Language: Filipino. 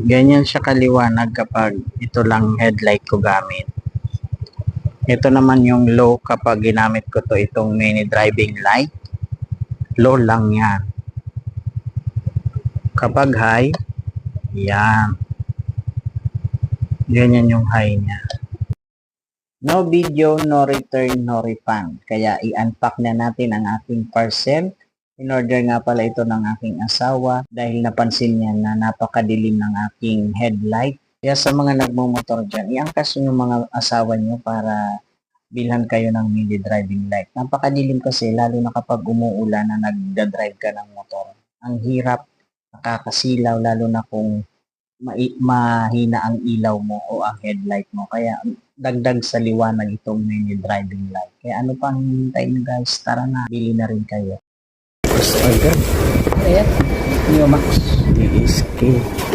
Ganyan siya kaliwanag kapag ito lang headlight ko gamit. Ito naman yung low kapag ginamit ko to itong mini driving light. Low lang yan. Kapag high, yan. Ganyan yung high niya. No video, no return, no refund. Kaya i-unpack na natin ang ating parcel. In-order nga pala ito ng aking asawa dahil napansin niya na napakadilim ng aking headlight. Kaya sa mga nagmumotor dyan, i-angkas nyo yung mga asawa nyo para bilhan kayo ng mini driving light. Napakadilim kasi lalo na kapag umuulan na nagda-drive ka ng motor. Ang hirap, nakakasilaw lalo na kung mahina ang ilaw mo o ang headlight mo. Kaya dagdag sa liwanag itong mini driving light. Kaya ano pang hintay nyo guys? Tara na, bili na rin kayo. First order. Ayan, New Max DSK.